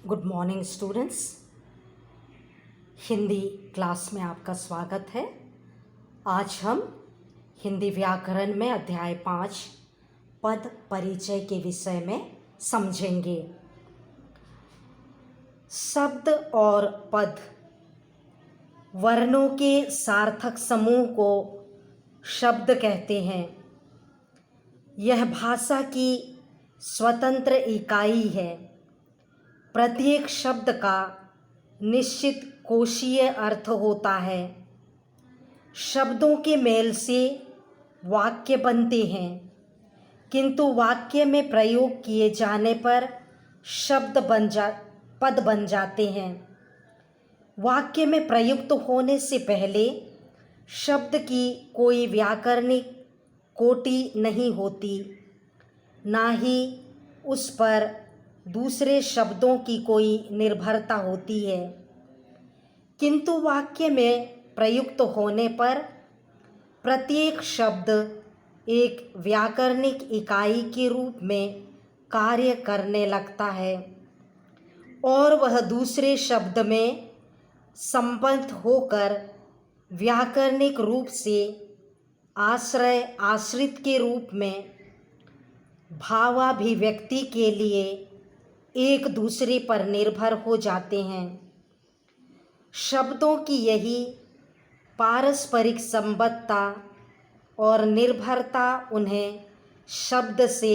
Good morning students. Hindi class में आपका स्वागत है। आज हम हिंदी व्याकरण में अध्याय 5 पद परिचय के विषय में समझेंगे। शब्द और पद वर्णों के सार्थक समूह को शब्द कहते हैं। यह भाषा की स्वतंत्र इकाई है। प्रत्येक शब्द का निश्चित कोशीय अर्थ होता है। शब्दों के मेल से वाक्य बनते हैं, किंतु वाक्य में प्रयोग किए जाने पर पद बन जाते हैं। वाक्य में प्रयुक्त होने से पहले शब्द की कोई व्याकरणिक कोटि नहीं होती, ना ही उस पर दूसरे शब्दों की कोई निर्भरता होती है, किंतु वाक्य में प्रयुक्त होने पर प्रत्येक शब्द एक व्याकरणिक इकाई के रूप में कार्य करने लगता है और वह दूसरे शब्द में संबद्ध होकर व्याकरणिक रूप से आश्रय आश्रित के रूप में भावाभिव्यक्ति के लिए एक दूसरे पर निर्भर हो जाते हैं। शब्दों की यही पारस्परिक संबद्धता और निर्भरता उन्हें शब्द से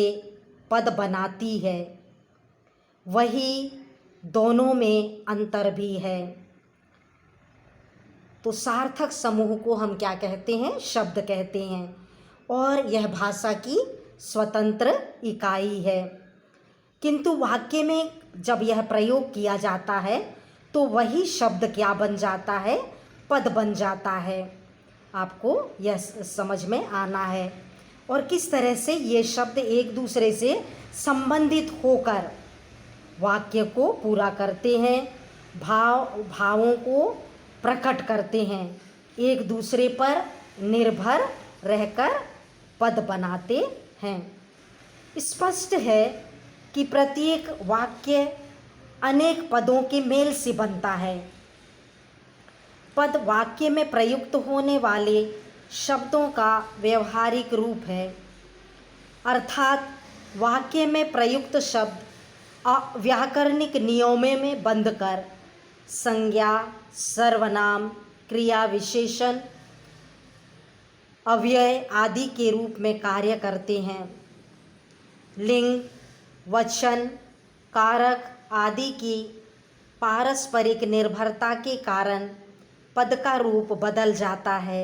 पद बनाती है। वही दोनों में अंतर भी है। तो सार्थक समूह को हम क्या कहते हैं? शब्द कहते हैं, और यह भाषा की स्वतंत्र इकाई है। किंतु वाक्य में जब यह प्रयोग किया जाता है तो वही शब्द क्या बन जाता है? पद बन जाता है। आपको यह समझ में आना है। और किस तरह से ये शब्द एक दूसरे से संबंधित होकर वाक्य को पूरा करते हैं, भावों को प्रकट करते हैं, एक दूसरे पर निर्भर रहकर पद बनाते हैं। स्पष्ट है कि प्रत्येक वाक्य अनेक पदों के मेल से बनता है। पद वाक्य में प्रयुक्त होने वाले शब्दों का व्यवहारिक रूप है, अर्थात वाक्य में प्रयुक्त शब्द व्याकरणिक नियमों में बंधकर संज्ञा, सर्वनाम, क्रिया विशेषण, अव्यय आदि के रूप में कार्य करते हैं। लिंग, वचन, कारक आदि की पारस्परिक निर्भरता के कारण पद का रूप बदल जाता है।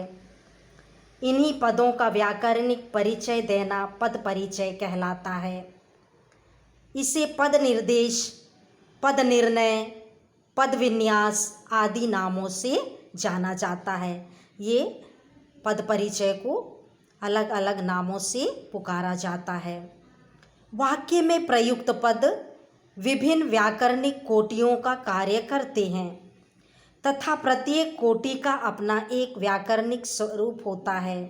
इन्हीं पदों का व्याकरणिक परिचय देना पद परिचय कहलाता है। इसे पद निर्देश, पद निर्णय, पद विन्यास आदि नामों से जाना जाता है। ये पद परिचय को अलग अलग नामों से पुकारा जाता है। वाक्य में प्रयुक्त पद विभिन्न व्याकरणिक कोटियों का कार्य करते हैं तथा प्रत्येक कोटि का अपना एक व्याकरणिक स्वरूप होता है।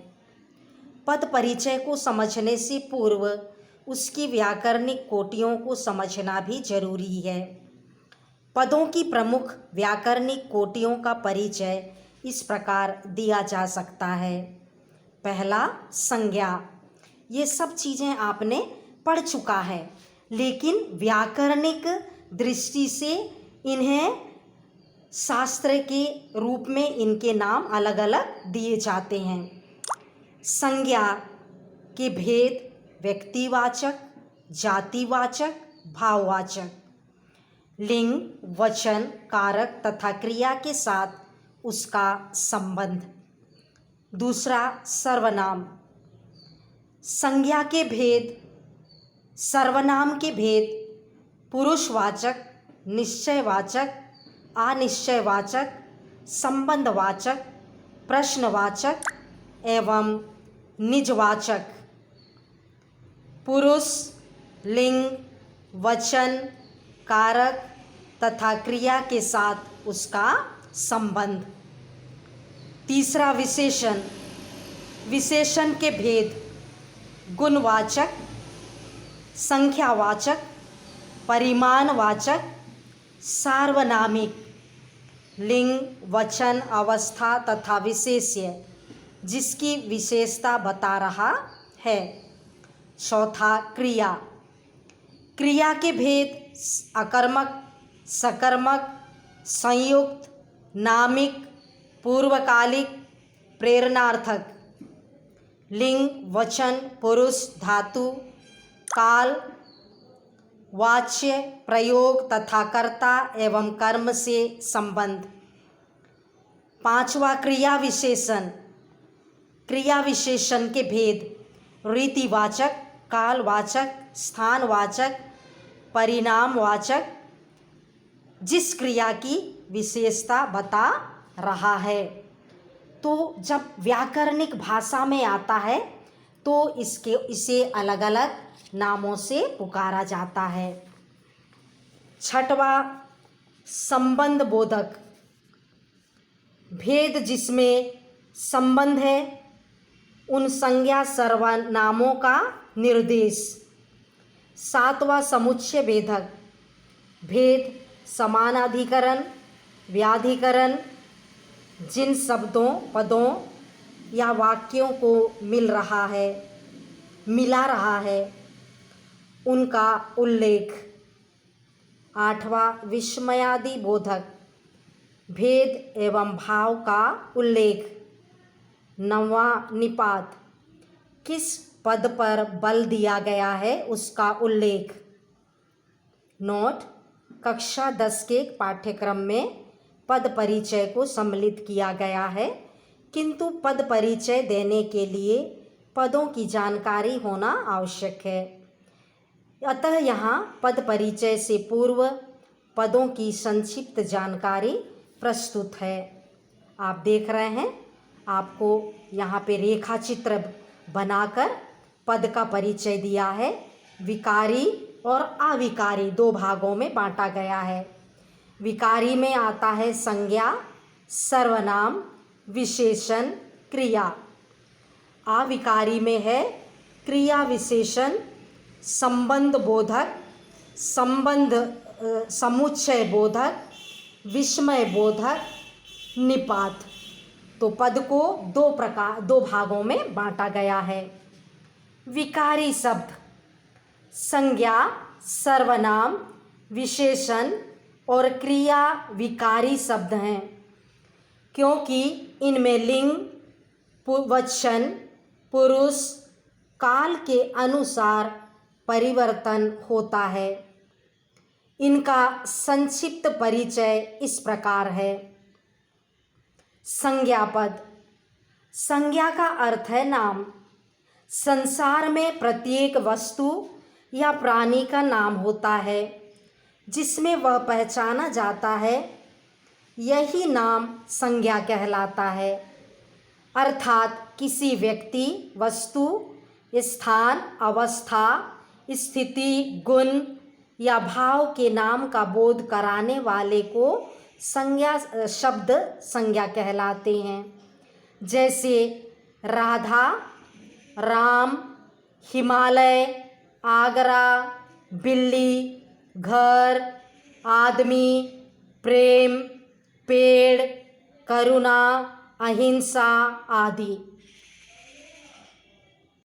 पद परिचय को समझने से पूर्व उसकी व्याकरणिक कोटियों को समझना भी जरूरी है। पदों की प्रमुख व्याकरणिक कोटियों का परिचय इस प्रकार दिया जा सकता है। पहला, संज्ञा। ये सब चीज़ें आपने पढ़ चुका है, लेकिन व्याकरणिक दृष्टि से इन्हें शास्त्र के रूप में इनके नाम अलग अलग दिए जाते हैं। संज्ञा के भेद व्यक्तिवाचक, जातिवाचक, भाववाचक। लिंग, वचन, कारक तथा क्रिया के साथ उसका संबंध। दूसरा, सर्वनाम। संज्ञा के भेद, सर्वनाम के भेद पुरुषवाचक, निश्चयवाचक, अनिश्चयवाचक, संबंधवाचक, प्रश्नवाचक एवं निजवाचक। पुरुष, लिंग, वचन, कारक तथा क्रिया के साथ उसका संबंध। तीसरा, विशेषण। विशेषण के भेद गुणवाचक, संख्यावाचक, परिमाणवाचक, सार्वनामिक लिंग, वचन, अवस्था तथा विशेष्य जिसकी विशेषता बता रहा है। चौथा, क्रिया। क्रिया के भेद अकर्मक, सकर्मक, संयुक्त, नामिक, पूर्वकालिक, प्रेरणार्थक। लिंग, वचन, पुरुष, धातु, काल, वाच्य, प्रयोग तथा कर्ता एवं कर्म से संबंध। पांचवा, क्रिया विशेषण। क्रिया विशेषण के भेद रीतिवाचक, कालवाचक, स्थानवाचक, परिणामवाचक, जिस क्रिया की विशेषता बता रहा है। तो जब व्याकरणिक भाषा में आता है तो इसे अलग अलग नामों से पुकारा जाता है। छठवा, संबंध बोधक। भेद जिसमें संबंध है उन संज्ञा सर्वनामों का निर्देश। सातवां, समुच्चय भेदक। भेद समानाधिकरण, व्याधिकरण, जिन शब्दों, पदों या वाक्यों को मिला रहा है उनका उल्लेख। आठवां, विस्मयादि बोधक। भेद एवं भाव का उल्लेख। नौवां, निपात। किस पद पर बल दिया गया है उसका उल्लेख। नोट: कक्षा 10 के पाठ्यक्रम में पद परिचय को सम्मिलित किया गया है, किंतु पद परिचय देने के लिए पदों की जानकारी होना आवश्यक है। अतः यहाँ पद परिचय से पूर्व पदों की संक्षिप्त जानकारी प्रस्तुत है। आप देख रहे हैं, आपको यहाँ पे रेखा चित्र बनाकर पद का परिचय दिया है। विकारी और अविकारी दो भागों में बांटा गया है। विकारी में आता है संज्ञा, सर्वनाम, विशेषण, क्रिया। अविकारी में है क्रिया विशेषण, संबंध बोधक, समुच्चय बोधक, विस्मय बोधक, निपात। तो पद को दो भागों में बांटा गया है। विकारी शब्द संज्ञा, सर्वनाम, विशेषण और क्रिया विकारी शब्द हैं, क्योंकि इनमें लिंग, वचन, पुरुष, काल के अनुसार परिवर्तन होता है। इनका संक्षिप्त परिचय इस प्रकार है। संज्ञा पद। संज्ञा का अर्थ है नाम। संसार में प्रत्येक वस्तु या प्राणी का नाम होता है जिसमें वह पहचाना जाता है, यही नाम संज्ञा कहलाता है। अर्थात किसी व्यक्ति, वस्तु, स्थान, अवस्था, स्थिति, गुण या भाव के नाम का बोध कराने वाले को शब्द संज्ञा कहलाते हैं। जैसे राधा, राम, हिमालय, आगरा, बिल्ली, घर, आदमी, प्रेम, पेड़, करुणा, अहिंसा आदि।